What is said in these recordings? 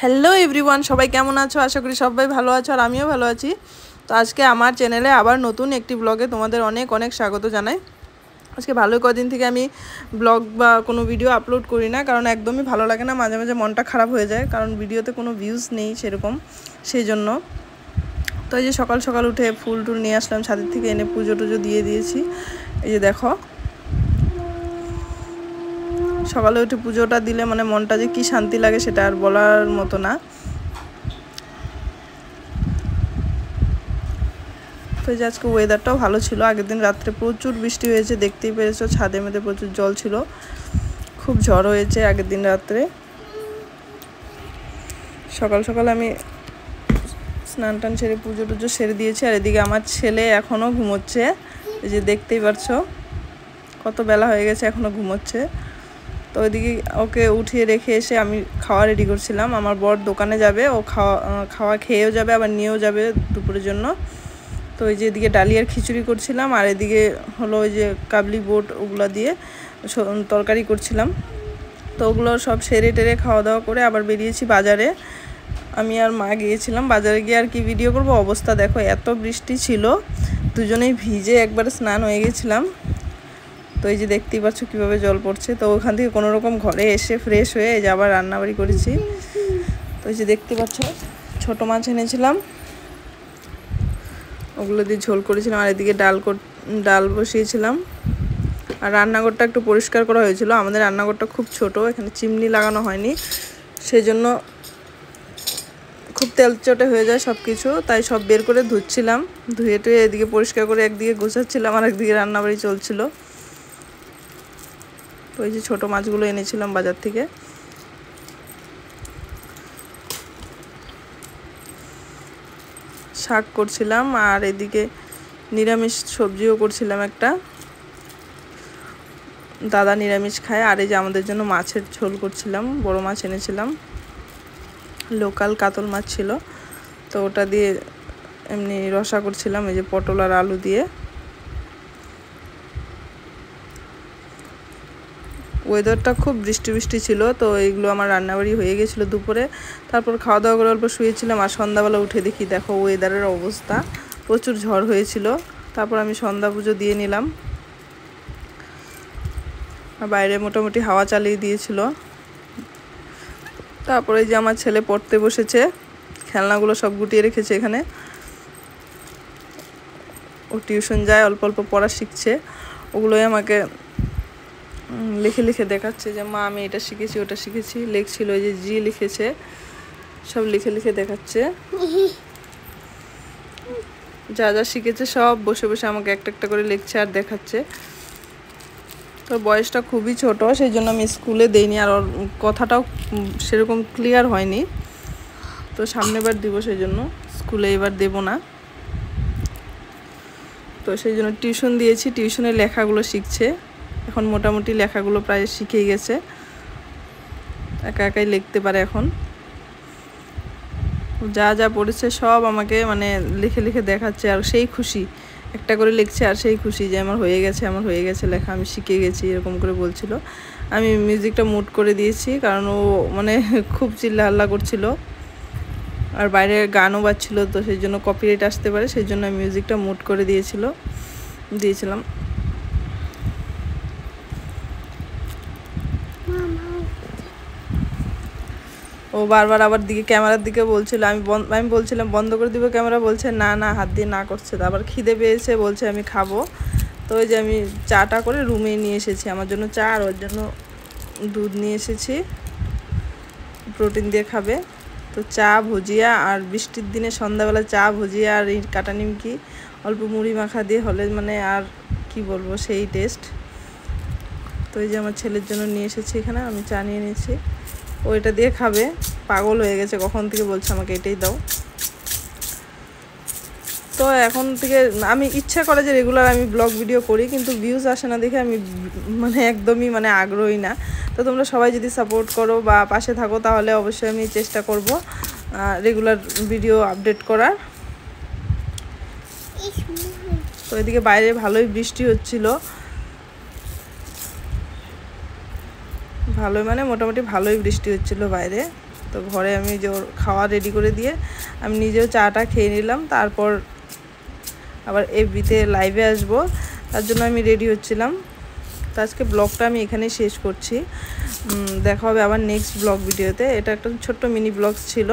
Hello everyone, সবাই কেমন আছো? আশা করি সবাই ভালো আছো আর আমিও ভালো আছি। তো আজকে আমার চ্যানেলে আবার নতুন একটি ব্লগে তোমাদের অনেক অনেক স্বাগত জানাই। আজকে ভালোই কদিন থেকে আমি ব্লগ বা কোনো ভিডিও আপলোড করি না, কারণ একদমই ভালো লাগে না, মাঝে মাঝে মনটা খারাপ হয়ে যায়, কারণ ভিডিওতে কোনো ভিউজ নেই সেরকম, সেই জন্য। তো এই যে সকাল সকাল উঠে ফুল টুল নিয়ে আসলাম ছাদের থেকে, এনে পুজো টুজো দিয়ে দিয়েছি। এই যে দেখো, সকালে উঠে পুজোটা দিলে মানে মনটা যে কি শান্তি লাগে সেটা আর বলার মতো না। তো এই যে আজকে ওয়েদারটাও ভালো ছিল, আগের দিন রাত্রে প্রচুর বৃষ্টি হয়েছে, দেখতেই পেরেছো, ছাদের মধ্যে প্রচুর জল ছিল, খুব ঝড় হয়েছে আগের দিন রাত্রে। সকাল সকাল আমি স্নান টান সেরে পুজো টুজো সেরে দিয়েছি, আর এদিকে আমার ছেলে এখনও ঘুমোচ্ছে। এই যে দেখতেই পারছো কত বেলা হয়ে গেছে, এখনও ঘুমোচ্ছে। তো ওইদিকে ওকে উঠিয়ে রেখে এসে আমি খাওয়া রেডি করছিলাম। আমার বর দোকানে যাবে, ও খাওয়া খেয়েও যাবে, আবার নিয়েও যাবে দুপুরের জন্য। তো ওই যে এদিকে ডালিয়ার খিচুড়ি করছিলাম, আর এদিকে হলো ওই যে কাবলি বোট, ওগুলো দিয়ে তরকারি করছিলাম। তো ওগুলো সব সেরে টেরে খাওয়া দাওয়া করে আবার বেরিয়েছি বাজারে। আমি আর মা গিয়েছিলাম বাজারে, গিয়ে আর কি ভিডিও করব, অবস্থা দেখো, এত বৃষ্টি ছিল, দুজনেই ভিজে একবারে স্নান হয়ে গেছিলাম। তো এই যে দেখতেই পাচ্ছ কীভাবে জল পড়ছে। তো ওখান থেকে কোনো রকম ঘরে এসে ফ্রেশ হয়ে এই যে আবার রান্নাবাড়ি করেছি। তো এই যে দেখতে পাচ্ছ ছোটো মাছ এনেছিলাম, ওগুলো দিয়ে ঝোল করেছিলাম, আর এদিকে ডাল বসিয়েছিলাম। আর রান্নাঘরটা একটু পরিষ্কার করা হয়েছিল, আমাদের রান্নাঘরটা খুব ছোট, এখানে চিমনি লাগানো হয়নি, সেই জন্য খুব তেলচটে হয়ে যায় সব কিছু, তাই সব বের করে ধুচ্ছিলাম। ধুয়ে টুয়ে এদিকে পরিষ্কার করে একদিকে গোছাচ্ছিলাম, আর একদিকে রান্নাবাড়ি চলছিল। তো এই যে ছোটো মাছগুলো এনেছিলাম বাজার থেকে। শাক করছিলাম, আর এদিকে নিরামিষ সবজিও করছিলাম একটা, দাদা নিরামিষ খায়। আর এই যে আমাদের জন্য মাছের ঝোল করছিলাম, বড় মাছ এনেছিলাম, লোকাল কাতল মাছ ছিল, তো ওটা দিয়ে এমনি রসা করছিলাম, এই যে পটল আর আলু দিয়ে। ওয়েদারটা খুব বৃষ্টি বৃষ্টি ছিল, তো এইগুলো আমার রান্নাবাড়ি হয়ে গেছিলো দুপুরে। তারপর খাওয়া দাওয়া করে অল্প শুয়েছিলাম, আর সন্ধ্যাবেলা উঠে দেখি দেখো ওয়েদারের অবস্থা, প্রচুর ঝড় হয়েছিল। তারপর আমি সন্ধ্যা পুজো দিয়ে নিলাম, আর বাইরে মোটামুটি হাওয়া চালিয়ে দিয়েছিল। তারপরে যে আমার ছেলে পড়তে বসেছে, খেলনাগুলো সব গুটিয়ে রেখেছে এখানে, ও টিউশন যায়, অল্প অল্প পড়া শিখছে, ওগুলোই আমাকে লিখে লিখে দেখাচ্ছে যে মা আমি এটা শিখেছি ওটা শিখেছি। লিখছিল, ওই যে জি লিখেছে, সব লিখে লিখে দেখাচ্ছে, যা যা শিখেছে সব বসে বসে আমাকে একটা একটা করে লিখছে আর দেখাচ্ছে। তো বয়সটা খুবই ছোট, সেই জন্য আমি স্কুলে দেইনি, আর ওর কথাটাও সেরকম ক্লিয়ার হয়নি, তো সামনেবার দিব, সেই জন্য স্কুলে এবার দেব না। তো সেই জন্য টিউশন দিয়েছি, টিউশনে লেখাগুলো শিখছে, এখন মোটামুটি লেখাগুলো প্রায় শিখেই গেছে, একা একাই লিখতে পারে এখন। যা যা পড়েছে সব আমাকে মানে লিখে লিখে দেখাচ্ছে, আর সেই খুশি, একটা করে লিখছে আর সেই খুশি যে আমার হয়ে গেছে, আমার হয়ে গেছে লেখা, আমি শিখে গেছি, এরকম করে বলছিল। আমি মিউজিকটা মুট করে দিয়েছি, কারণ ও মানে খুব চিল্লা হাল্লা করছিল, আর বাইরে গানও বাজছিল, তো সেই জন্য কপিরাইট আসতে পারে, সেই জন্য আমি মিউজিকটা মুট করে দিয়েছিলাম। ও বারবার আবার ক্যামেরার দিকে বলছিল, আমি বলছিলাম বন্ধ করে দিব ক্যামেরা, বলছে না না, হাত দিয়ে না করছে। তো আবার খিদে পেয়েছে, বলছে আমি খাবো। তো ওই যে আমি চাটা করে রুমে নিয়ে এসেছি, আমার জন্য চা আর ওর জন্য দুধ নিয়ে এসেছি, প্রোটিন দিয়ে খাবে। তো চা ভুজিয়া, আর বৃষ্টির দিনে সন্ধ্যাবেলা চা ভুজিয়া আর এই কাটা নিমকি অল্প মুড়ি মাখা দিয়ে হলে মানে আর কি বলবো, সেই টেস্ট। তো এই যে আমার ছেলের জন্য নিয়ে এসেছি এখানে, আমি চা নিয়ে নিয়েছি, ও এটা দিয়ে খাবে, পাগল হয়ে গেছে, কখন থেকে বলছে আমাকে এটাই দাও। তো এখন থেকে আমি ইচ্ছা করে যে রেগুলার আমি ব্লগ ভিডিও করি, কিন্তু ভিউজ আসে না দেখে আমি মানে একদমই মানে আগ্রহী না। তো তোমরা সবাই যদি সাপোর্ট করো বা পাশে থাকো, তাহলে অবশ্যই আমি চেষ্টা করব রেগুলার ভিডিও আপডেট করার। তো এদিকে বাইরে ভালোই বৃষ্টি হচ্ছিল, ভালোই মানে মোটামুটি ভালোই বৃষ্টি হচ্ছিল বাইরে। তো ঘরে আমি যে ওর খাওয়া রেডি করে দিয়ে আমি নিজেও চাটা খেয়ে নিলাম। তারপর আবার এফবিতে লাইভে আসবো, তার জন্য আমি রেডি হচ্ছিলাম। তো আজকে ব্লগটা আমি এখানেই শেষ করছি। দেখা হবে আবার নেক্সট ব্লগ ভিডিওতে। এটা একটা ছোট্ট মিনি ব্লগ ছিল,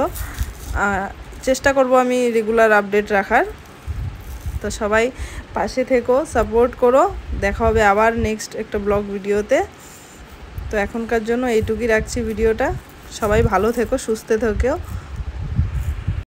চেষ্টা করব আমি রেগুলার আপডেট রাখার। তো সবাই পাশে থেকো, সাপোর্ট করো। দেখা হবে আবার নেক্সট একটা ব্লগ ভিডিওতে। তো এখনকার জন্য এইটুকুই রাখছি ভিডিওটা। সবাই ভালো থেকো, সুস্থ থেকো।